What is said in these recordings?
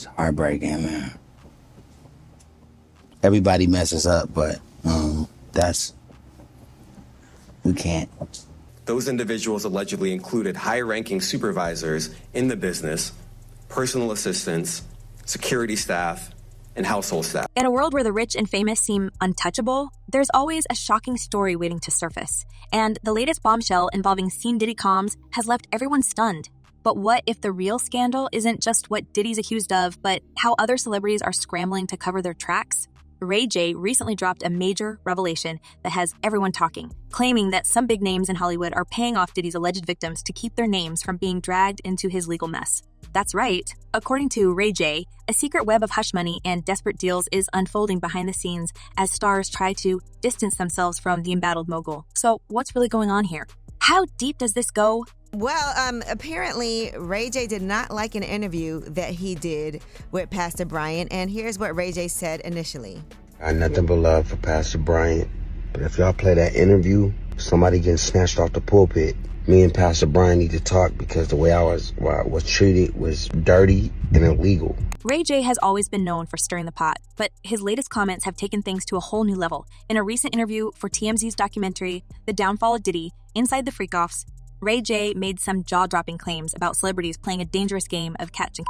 It's heartbreaking, man. Everybody messes up, but we can't. Those individuals allegedly included high-ranking supervisors in the business, personal assistants, security staff, and household staff. In a world where the rich and famous seem untouchable, there's always a shocking story waiting to surface. And the latest bombshell involving Scene Diddy comms has left everyone stunned. But what if the real scandal isn't just what Diddy's accused of, but how other celebrities are scrambling to cover their tracks? Ray J recently dropped a major revelation that has everyone talking, claiming that some big names in Hollywood are paying off Diddy's alleged victims to keep their names from being dragged into his legal mess. That's right. According to Ray J, a secret web of hush money and desperate deals is unfolding behind the scenes as stars try to distance themselves from the embattled mogul. So what's really going on here? How deep does this go? Well, apparently Ray J did not like an interview that he did with Pastor Bryant, and here's what Ray J said initially. I got nothing but love for Pastor Bryant, but if y'all play that interview, somebody getting snatched off the pulpit, me and Pastor Bryant need to talk because the way I was treated was dirty and illegal. Ray J has always been known for stirring the pot, but his latest comments have taken things to a whole new level. In a recent interview for TMZ's documentary, The Downfall of Diddy, Inside the Freak-Offs, Ray J made some jaw-dropping claims about celebrities playing a dangerous game of catch and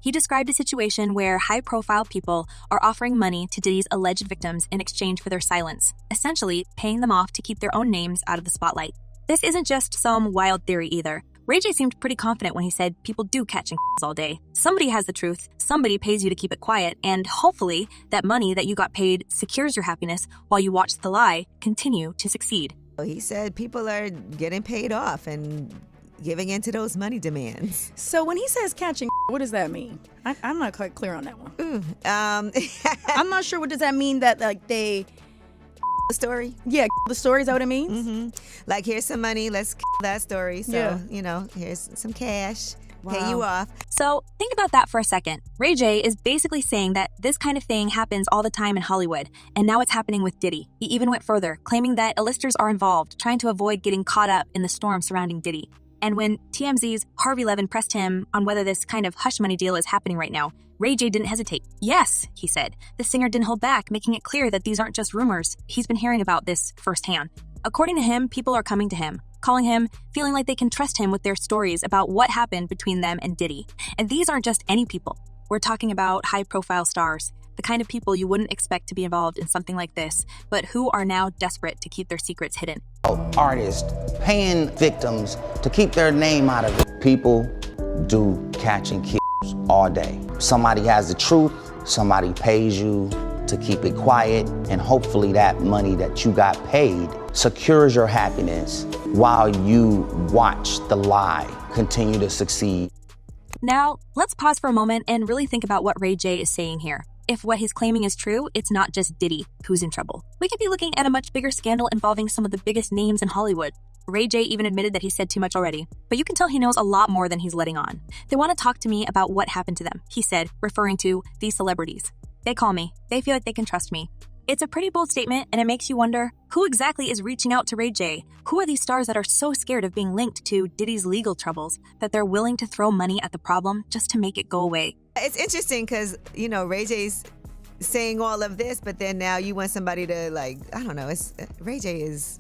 He described a situation where high-profile people are offering money to Diddy's alleged victims in exchange for their silence, essentially paying them off to keep their own names out of the spotlight. This isn't just some wild theory either. Ray J seemed pretty confident when he said people do catch and all day. Somebody has the truth, somebody pays you to keep it quiet, and hopefully that money that you got paid secures your happiness while you watch the lie continue to succeed. He said people are getting paid off and giving into those money demands. So when he says catching, what does that mean? I'm not quite clear on that one. I'm not sure. What does that mean that like they... The story? Yeah, the story, is that what it means? Mm-hmm. Like, here's some money, let's that story. So, here's some cash. Wow. Pay you off. So think about that for a second. Ray J is basically saying that this kind of thing happens all the time in Hollywood, and now it's happening with Diddy. He even went further, claiming that A-listers are involved, trying to avoid getting caught up in the storm surrounding Diddy. And when TMZ's Harvey Levin pressed him on whether this kind of hush money deal is happening right now, Ray J didn't hesitate. Yes, he said. The singer didn't hold back, making it clear that these aren't just rumors. He's been hearing about this firsthand. According to him, people are coming to him, calling him, feeling like they can trust him with their stories about what happened between them and Diddy. And these aren't just any people. We're talking about high-profile stars, the kind of people you wouldn't expect to be involved in something like this, but who are now desperate to keep their secrets hidden. Artists paying victims to keep their name out of it. People do catch and kills all day. Somebody has the truth, somebody pays you to keep it quiet, and hopefully that money that you got paid secures your happiness while you watch the lie continue to succeed. Now, let's pause for a moment and really think about what Ray J is saying here. If what he's claiming is true, it's not just Diddy who's in trouble. We could be looking at a much bigger scandal involving some of the biggest names in Hollywood. Ray J even admitted that he said too much already, but you can tell he knows a lot more than he's letting on. They want to talk to me about what happened to them, he said, referring to these celebrities. They call me. They feel like they can trust me. It's a pretty bold statement, and it makes you wonder, who exactly is reaching out to Ray J? Who are these stars that are so scared of being linked to Diddy's legal troubles that they're willing to throw money at the problem just to make it go away? It's interesting because, Ray J's saying all of this, but then now you want somebody to, Ray J is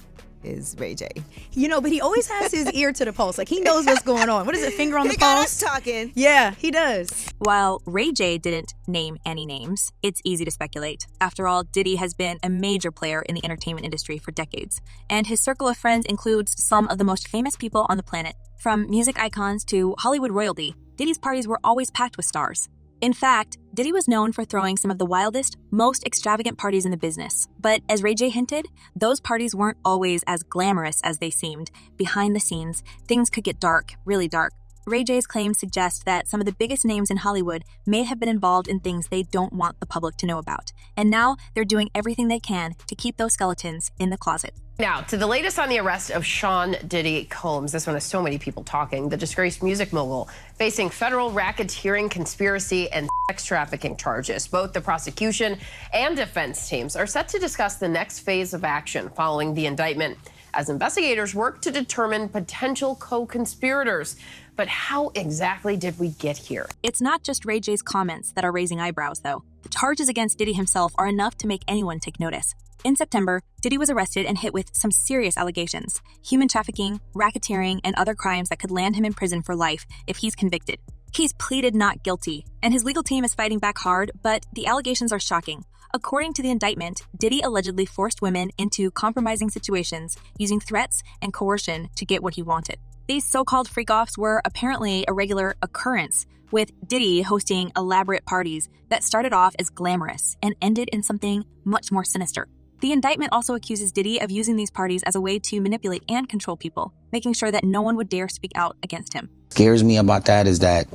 Ray J. But he always has his ear to the pulse. Like, he knows what's going on. What is it, finger on the He got pulse? us talking. Yeah, he does. While Ray J didn't name any names, it's easy to speculate. After all, Diddy has been a major player in the entertainment industry for decades, and his circle of friends includes some of the most famous people on the planet. From music icons to Hollywood royalty, Diddy's parties were always packed with stars. In fact, Diddy was known for throwing some of the wildest, most extravagant parties in the business. But as Ray J hinted, those parties weren't always as glamorous as they seemed. Behind the scenes, things could get dark, really dark. Ray J's claims suggest that some of the biggest names in Hollywood may have been involved in things they don't want the public to know about. And now they're doing everything they can to keep those skeletons in the closet. Now, to the latest on the arrest of Sean Diddy Combs. This one has so many people talking. The disgraced music mogul facing federal racketeering, conspiracy, and sex trafficking charges. Both the prosecution and defense teams are set to discuss the next phase of action following the indictment. as investigators work to determine potential co-conspirators. But how exactly did we get here? It's not just Ray J's comments that are raising eyebrows, though. The charges against Diddy himself are enough to make anyone take notice. In September, Diddy was arrested and hit with some serious allegations: human trafficking, racketeering, and other crimes that could land him in prison for life if he's convicted. He's pleaded not guilty, and his legal team is fighting back hard, but the allegations are shocking. According to the indictment, Diddy allegedly forced women into compromising situations using threats and coercion to get what he wanted. These so-called freak-offs were apparently a regular occurrence, with Diddy hosting elaborate parties that started off as glamorous and ended in something much more sinister. The indictment also accuses Diddy of using these parties as a way to manipulate and control people, making sure that no one would dare speak out against him. Scares me about that is that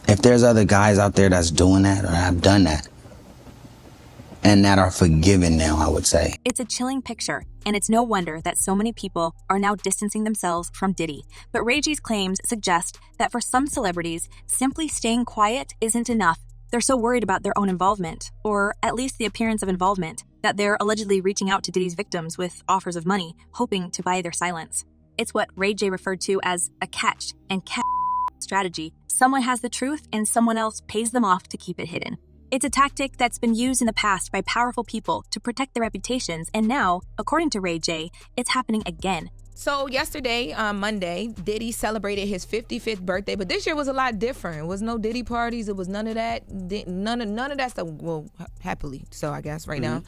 if there's other guys out there that's doing that or have done that, and that are forgiven now, I would say. It's a chilling picture, and it's no wonder that so many people are now distancing themselves from Diddy. But Ray J's claims suggest that for some celebrities, simply staying quiet isn't enough. They're so worried about their own involvement, or at least the appearance of involvement, that they're allegedly reaching out to Diddy's victims with offers of money, hoping to buy their silence. It's what Ray J referred to as a catch and catch strategy. Someone has the truth, and someone else pays them off to keep it hidden. It's a tactic that's been used in the past by powerful people to protect their reputations, and now, according to Ray J, it's happening again. So yesterday, Monday, Diddy celebrated his 55th birthday, but this year was a lot different. It was no Diddy parties. It was none of that. None of that stuff. Well, happily, so I guess right now.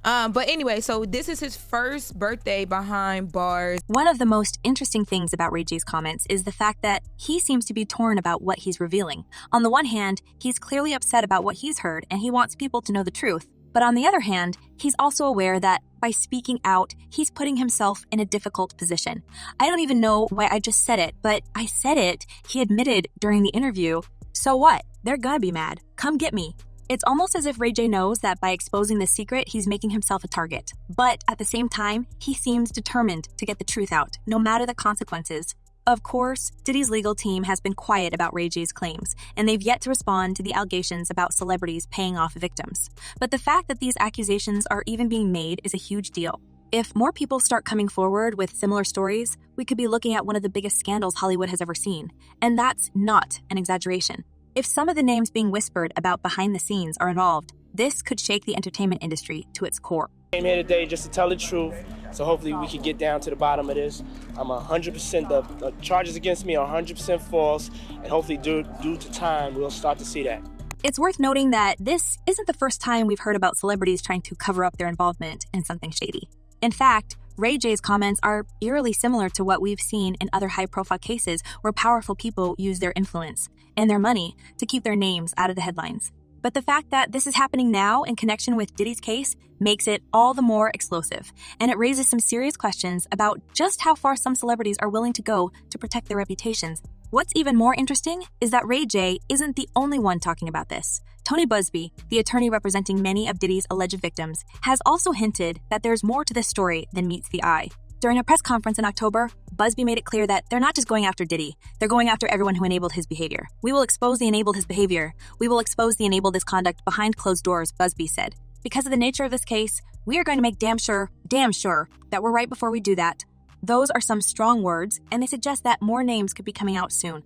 But anyway, so this is his first birthday behind bars. One of the most interesting things about Ray J's comments is the fact that he seems to be torn about what he's revealing. On the one hand, he's clearly upset about what he's heard and he wants people to know the truth. But on the other hand, he's also aware that by speaking out, he's putting himself in a difficult position. I don't even know why I just said it, but I said it. He admitted during the interview. So what? They're gonna be mad. Come get me. It's almost as if Ray J knows that by exposing the secret, he's making himself a target. But at the same time, he seems determined to get the truth out, no matter the consequences. Of course, Diddy's legal team has been quiet about Ray J's claims, and they've yet to respond to the allegations about celebrities paying off victims. But the fact that these accusations are even being made is a huge deal. If more people start coming forward with similar stories, we could be looking at one of the biggest scandals Hollywood has ever seen. And that's not an exaggeration. If some of the names being whispered about behind the scenes are involved, this could shake the entertainment industry to its core. I came here today just to tell the truth, so hopefully we can get down to the bottom of this. I'm 100%, the charges against me are 100% false, and hopefully due to time, we'll start to see that. It's worth noting that this isn't the first time we've heard about celebrities trying to cover up their involvement in something shady. In fact, Ray J's comments are eerily similar to what we've seen in other high-profile cases where powerful people use their influence and their money to keep their names out of the headlines. But the fact that this is happening now in connection with Diddy's case makes it all the more explosive, and it raises some serious questions about just how far some celebrities are willing to go to protect their reputations. What's even more interesting is that Ray J isn't the only one talking about this. Tony Busby, the attorney representing many of Diddy's alleged victims, has also hinted that there's more to this story than meets the eye. During a press conference in October, Busby made it clear that they're not just going after Diddy, they're going after everyone who enabled his behavior. We will expose the enabled his behavior. We will expose the enabled this conduct behind closed doors, Busby said. Because of the nature of this case, we are going to make damn sure that we're right before we do that. Those are some strong words, and they suggest that more names could be coming out soon.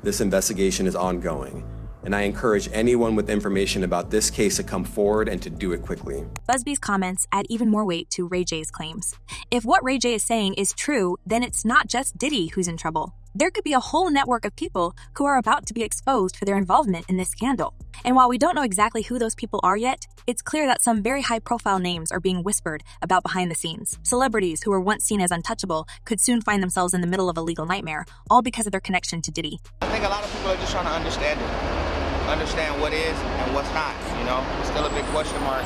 This investigation is ongoing, and I encourage anyone with information about this case to come forward and to do it quickly. Busby's comments add even more weight to Ray J's claims. If what Ray J is saying is true, then it's not just Diddy who's in trouble. There could be a whole network of people who are about to be exposed for their involvement in this scandal. And while we don't know exactly who those people are yet, it's clear that some very high-profile names are being whispered about behind the scenes. Celebrities who were once seen as untouchable could soon find themselves in the middle of a legal nightmare, all because of their connection to Diddy. I think a lot of people are just trying to understand what is and what's not, It's still a big question mark.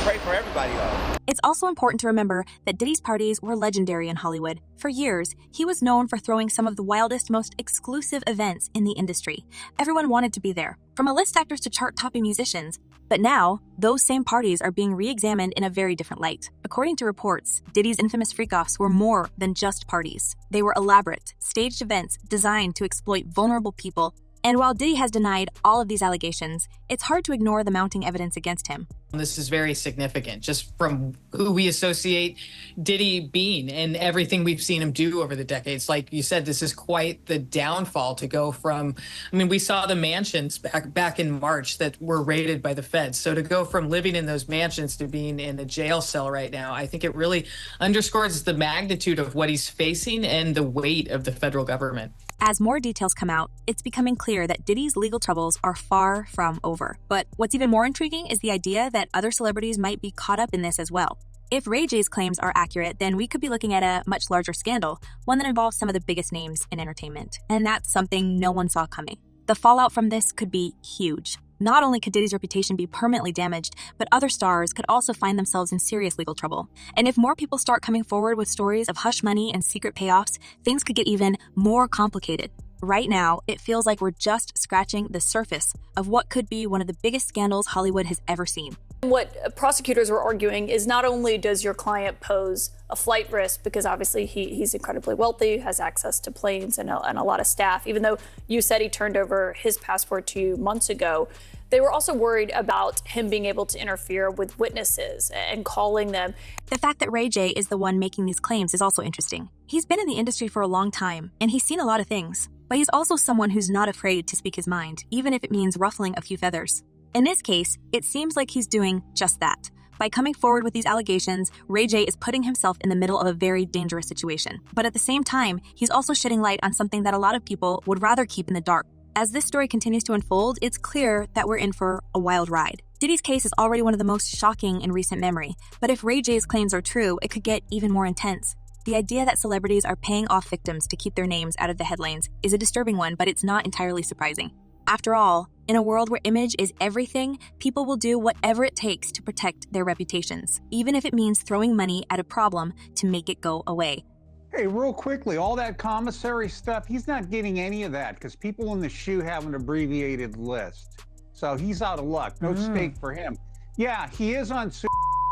Pray for everybody, though. It's also important to remember that Diddy's parties were legendary in Hollywood. For years, he was known for throwing some of the wildest, most exclusive events in the industry. Everyone wanted to be there, from A-list actors to chart-topping musicians. But now, those same parties are being re-examined in a very different light. According to reports, Diddy's infamous freak-offs were more than just parties. They were elaborate, staged events designed to exploit vulnerable people. And while Diddy has denied all of these allegations, it's hard to ignore the mounting evidence against him. This is very significant, just from who we associate Diddy being and everything we've seen him do over the decades. Like you said, this is quite the downfall to go from, I mean, we saw the mansions back in March that were raided by the feds. So to go from living in those mansions to being in a jail cell right now, I think it really underscores the magnitude of what he's facing and the weight of the federal government. As more details come out, it's becoming clear that Diddy's legal troubles are far from over. But what's even more intriguing is the idea that other celebrities might be caught up in this as well. If Ray J's claims are accurate, then we could be looking at a much larger scandal, one that involves some of the biggest names in entertainment. And that's something no one saw coming. The fallout from this could be huge. Not only could Diddy's reputation be permanently damaged, but other stars could also find themselves in serious legal trouble. And if more people start coming forward with stories of hush money and secret payoffs, things could get even more complicated. Right now, it feels like we're just scratching the surface of what could be one of the biggest scandals Hollywood has ever seen. What prosecutors were arguing is not only does your client pose a flight risk, because obviously he's incredibly wealthy, has access to planes and a lot of staff, even though you said he turned over his passport to you months ago, they were also worried about him being able to interfere with witnesses and calling them. The fact that Ray J is the one making these claims is also interesting. He's been in the industry for a long time, and he's seen a lot of things. But he's also someone who's not afraid to speak his mind, even if it means ruffling a few feathers. In this case, it seems like he's doing just that. By coming forward with these allegations, Ray J is putting himself in the middle of a very dangerous situation. But at the same time, he's also shedding light on something that a lot of people would rather keep in the dark. As this story continues to unfold, it's clear that we're in for a wild ride. Diddy's case is already one of the most shocking in recent memory, but if Ray J's claims are true, it could get even more intense. The idea that celebrities are paying off victims to keep their names out of the headlines is a disturbing one, but it's not entirely surprising. After all, in a world where image is everything, people will do whatever it takes to protect their reputations, even if it means throwing money at a problem to make it go away. Hey, real quickly, all that commissary stuff, he's not getting any of that because people in the shoe have an abbreviated list. So he's out of luck. No stake for him. Yeah, he is on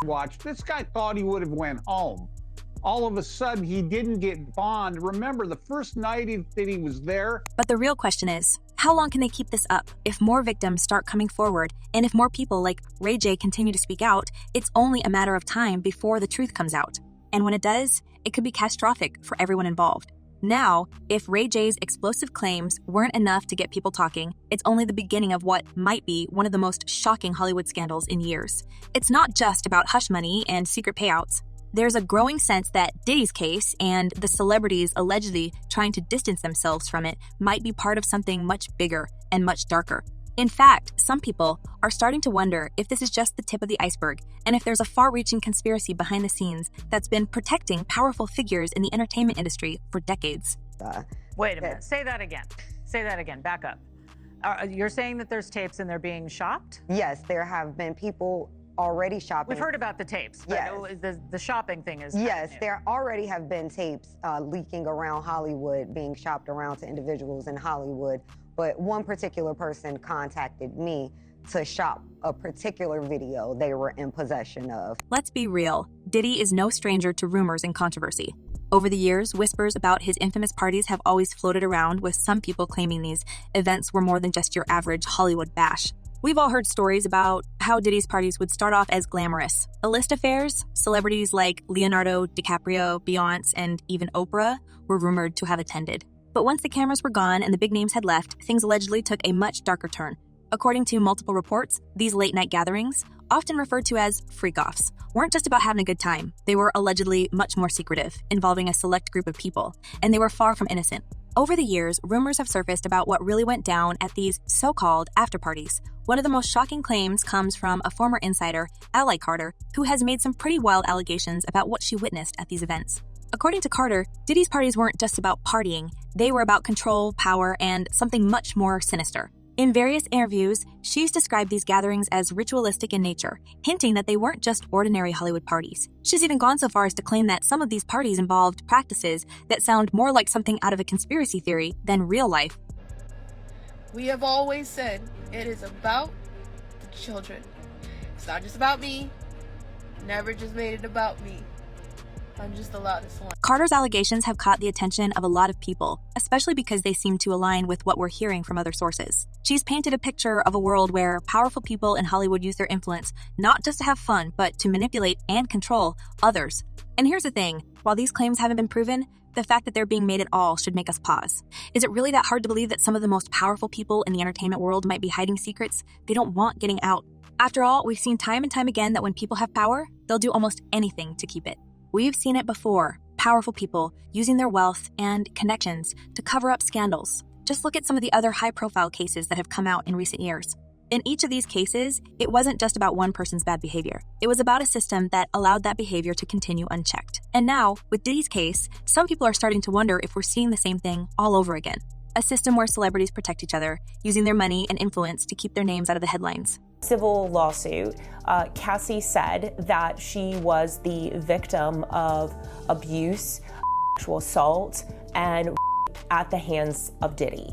watch. This guy thought he would have went home. All of a sudden, he didn't get bond. Remember, the first night that he was there. But the real question is, how long can they keep this up? If more victims start coming forward, and if more people like Ray J continue to speak out, it's only a matter of time before the truth comes out. And when it does, it could be catastrophic for everyone involved. Now, if Ray J's explosive claims weren't enough to get people talking, it's only the beginning of what might be one of the most shocking Hollywood scandals in years. It's not just about hush money and secret payouts. There's a growing sense that Diddy's case and the celebrities allegedly trying to distance themselves from it might be part of something much bigger and much darker. In fact, some people are starting to wonder if this is just the tip of the iceberg and if there's a far-reaching conspiracy behind the scenes that's been protecting powerful figures in the entertainment industry for decades. Wait a minute. Say that again. Say that again. Back up. You're saying that there's tapes and they're being shopped? Yes, there have been people already shopping. We've heard about the tapes, but yes. The shopping thing is yes, there already have been tapes leaking around Hollywood, being shopped around to individuals in Hollywood. But one particular person contacted me to shop a particular video they were in possession of. Let's be real. Diddy is no stranger to rumors and controversy. Over the years, whispers about his infamous parties have always floated around, with some people claiming these events were more than just your average Hollywood bash. We've all heard stories about how Diddy's parties would start off as glamorous. Illicit affairs, celebrities like Leonardo DiCaprio, Beyonce, and even Oprah were rumored to have attended. But once the cameras were gone and the big names had left, things allegedly took a much darker turn. According to multiple reports, these late-night gatherings, often referred to as freak-offs, weren't just about having a good time. They were allegedly much more secretive, involving a select group of people, and they were far from innocent. Over the years, rumors have surfaced about what really went down at these so-called after-parties. One of the most shocking claims comes from a former insider, Ally Carter, who has made some pretty wild allegations about what she witnessed at these events. According to Carter, Diddy's parties weren't just about partying. They were about control, power, and something much more sinister. In various interviews, she's described these gatherings as ritualistic in nature, hinting that they weren't just ordinary Hollywood parties. She's even gone so far as to claim that some of these parties involved practices that sound more like something out of a conspiracy theory than real life. We have always said it is about the children. It's not just about me. Never just made it about me. I'm just the loudest one. Carter's allegations have caught the attention of a lot of people, especially because they seem to align with what we're hearing from other sources. She's painted a picture of a world where powerful people in Hollywood use their influence not just to have fun, but to manipulate and control others. And here's the thing, while these claims haven't been proven, the fact that they're being made at all should make us pause. Is it really that hard to believe that some of the most powerful people in the entertainment world might be hiding secrets they don't want getting out? After all, we've seen time and time again that when people have power, they'll do almost anything to keep it. We've seen it before, powerful people using their wealth and connections to cover up scandals. Just look at some of the other high-profile cases that have come out in recent years. In each of these cases, it wasn't just about one person's bad behavior. It was about a system that allowed that behavior to continue unchecked. And now, with Diddy's case, some people are starting to wonder if we're seeing the same thing all over again. A system where celebrities protect each other, using their money and influence to keep their names out of the headlines. Civil lawsuit, Cassie said that she was the victim of abuse, sexual assault, and at the hands of Diddy.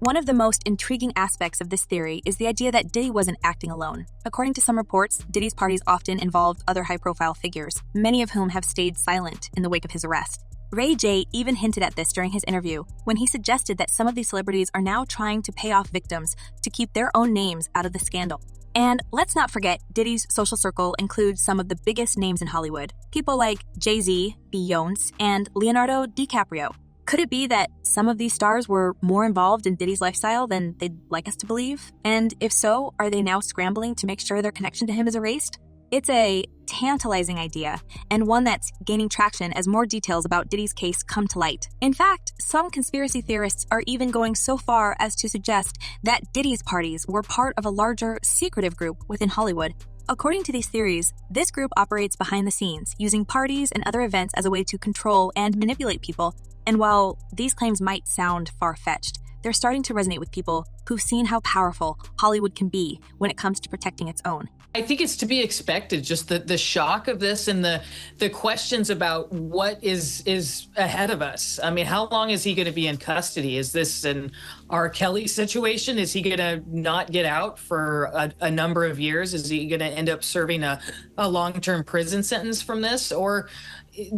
One of the most intriguing aspects of this theory is the idea that Diddy wasn't acting alone. According to some reports, Diddy's parties often involved other high-profile figures, many of whom have stayed silent in the wake of his arrest. Ray J even hinted at this during his interview when he suggested that some of these celebrities are now trying to pay off victims to keep their own names out of the scandal. And let's not forget, Diddy's social circle includes some of the biggest names in Hollywood. People like Jay-Z, Beyoncé, and Leonardo DiCaprio. Could it be that some of these stars were more involved in Diddy's lifestyle than they'd like us to believe? And if so, are they now scrambling to make sure their connection to him is erased? It's a tantalizing idea, and one that's gaining traction as more details about Diddy's case come to light. In fact, some conspiracy theorists are even going so far as to suggest that Diddy's parties were part of a larger, secretive group within Hollywood. According to these theories, this group operates behind the scenes, using parties and other events as a way to control and manipulate people. And while these claims might sound far-fetched, they're starting to resonate with people who've seen how powerful Hollywood can be when it comes to protecting its own. I think it's to be expected, just the shock of this and the questions about what is ahead of us. I mean, how long is he going to be in custody? Is this an R. Kelly situation? Is he going to not get out for a number of years? Is he going to end up serving a long-term prison sentence from this? Or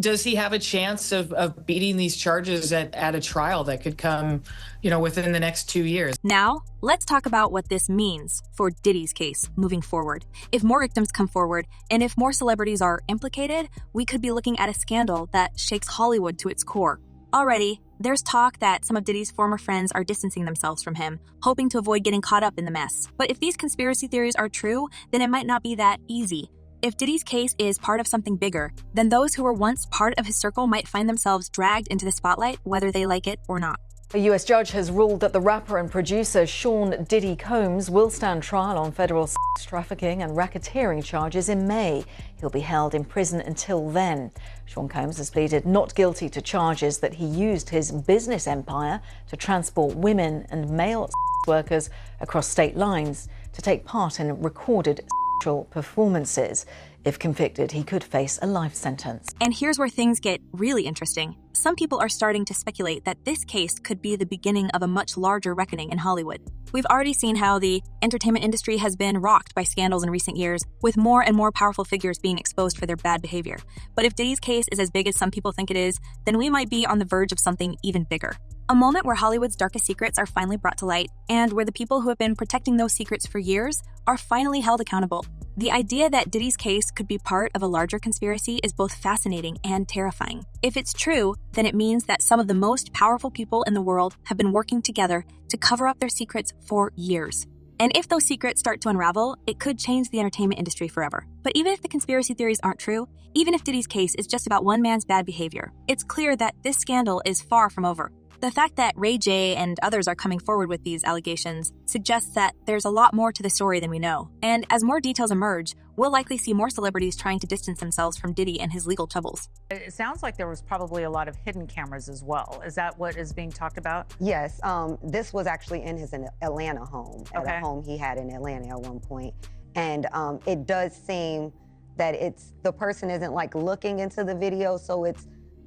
does he have a chance of beating these charges at a trial that could come, within the next 2 years? Now, let's talk about what this means for Diddy's case moving forward. If more victims come forward, and if more celebrities are implicated, we could be looking at a scandal that shakes Hollywood to its core. Already, there's talk that some of Diddy's former friends are distancing themselves from him, hoping to avoid getting caught up in the mess. But if these conspiracy theories are true, then it might not be that easy. If Diddy's case is part of something bigger, then those who were once part of his circle might find themselves dragged into the spotlight, whether they like it or not. A U.S. judge has ruled that the rapper and producer Sean Diddy Combs will stand trial on federal sex trafficking and racketeering charges in May. He'll be held in prison until then. Sean Combs has pleaded not guilty to charges that he used his business empire to transport women and male sex workers across state lines to take part in recorded sexual performances. If convicted, he could face a life sentence. And here's where things get really interesting. Some people are starting to speculate that this case could be the beginning of a much larger reckoning in Hollywood. We've already seen how the entertainment industry has been rocked by scandals in recent years, with more and more powerful figures being exposed for their bad behavior. But if Diddy's case is as big as some people think it is, then we might be on the verge of something even bigger. A moment where Hollywood's darkest secrets are finally brought to light, and where the people who have been protecting those secrets for years are finally held accountable. The idea that Diddy's case could be part of a larger conspiracy is both fascinating and terrifying. If it's true, then it means that some of the most powerful people in the world have been working together to cover up their secrets for years. And if those secrets start to unravel, it could change the entertainment industry forever. But even if the conspiracy theories aren't true, even if Diddy's case is just about one man's bad behavior, it's clear that this scandal is far from over. The fact that Ray J and others are coming forward with these allegations suggests that there's a lot more to the story than we know. And as more details emerge, we'll likely see more celebrities trying to distance themselves from Diddy and his legal troubles. It sounds like there was probably a lot of hidden cameras as well. Is that what is being talked about? Yes. This was actually in his Atlanta home, at a home he had in Atlanta at one point. And it does seem that the person isn't like looking into the video, so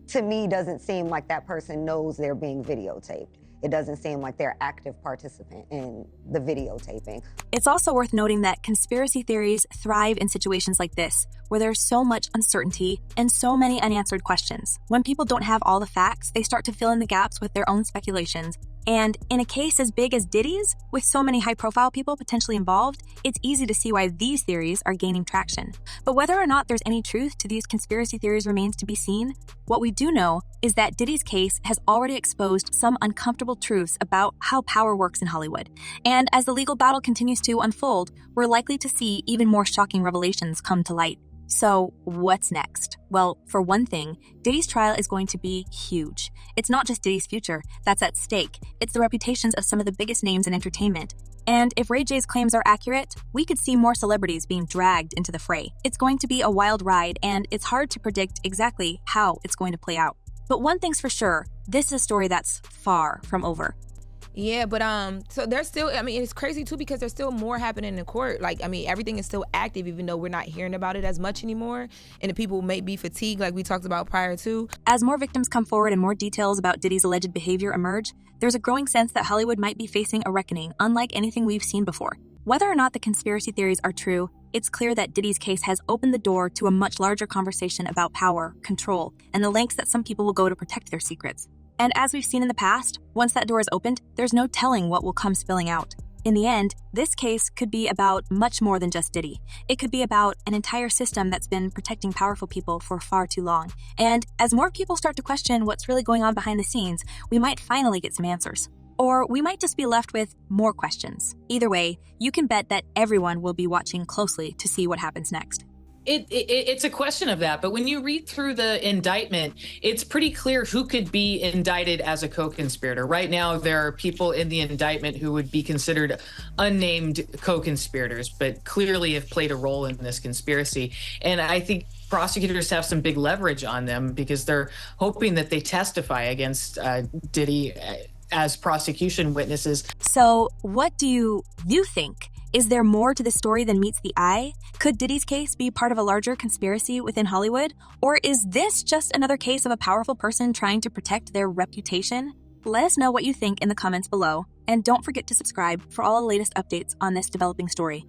to me, doesn't seem like that person knows they're being videotaped. it doesn't seem like they're active participant in the videotaping. It's also worth noting that conspiracy theories thrive in situations like this, where there's so much uncertainty and so many unanswered questions. When people don't have all the facts, they start to fill in the gaps with their own speculations. And in a case as big as Diddy's, with so many high-profile people potentially involved, it's easy to see why these theories are gaining traction. But whether or not there's any truth to these conspiracy theories remains to be seen. What we do know is that Diddy's case has already exposed some uncomfortable truths about how power works in Hollywood. And as the legal battle continues to unfold, we're likely to see even more shocking revelations come to light. So, what's next? Well, for one thing, Diddy's trial is going to be huge. It's not just Diddy's future that's at stake, it's the reputations of some of the biggest names in entertainment. And if Ray J's claims are accurate, we could see more celebrities being dragged into the fray. It's going to be a wild ride, and it's hard to predict exactly how it's going to play out. But one thing's for sure, this is a story that's far from over. Yeah, but so there's still, I mean, it's crazy too because there's still more happening in court. Like, I mean, everything is still active even though we're not hearing about it as much anymore. And the people may be fatigued like we talked about prior to. As more victims come forward and more details about Diddy's alleged behavior emerge, there's a growing sense that Hollywood might be facing a reckoning unlike anything we've seen before. Whether or not the conspiracy theories are true, it's clear that Diddy's case has opened the door to a much larger conversation about power, control, and the lengths that some people will go to protect their secrets. And as we've seen in the past, once that door is opened, there's no telling what will come spilling out. In the end, this case could be about much more than just Diddy. It could be about an entire system that's been protecting powerful people for far too long. And as more people start to question what's really going on behind the scenes, we might finally get some answers. Or we might just be left with more questions. Either way, you can bet that everyone will be watching closely to see what happens next. It's a question of that, but when you read through the indictment, it's pretty clear who could be indicted as a co-conspirator. Right now, there are people in the indictment who would be considered unnamed co-conspirators, but clearly have played a role in this conspiracy. And I think prosecutors have some big leverage on them because they're hoping that they testify against Diddy as prosecution witnesses. So what do you think? Is there more to the story than meets the eye? Could Diddy's case be part of a larger conspiracy within Hollywood? Or is this just another case of a powerful person trying to protect their reputation? Let us know what you think in the comments below. And don't forget to subscribe for all the latest updates on this developing story.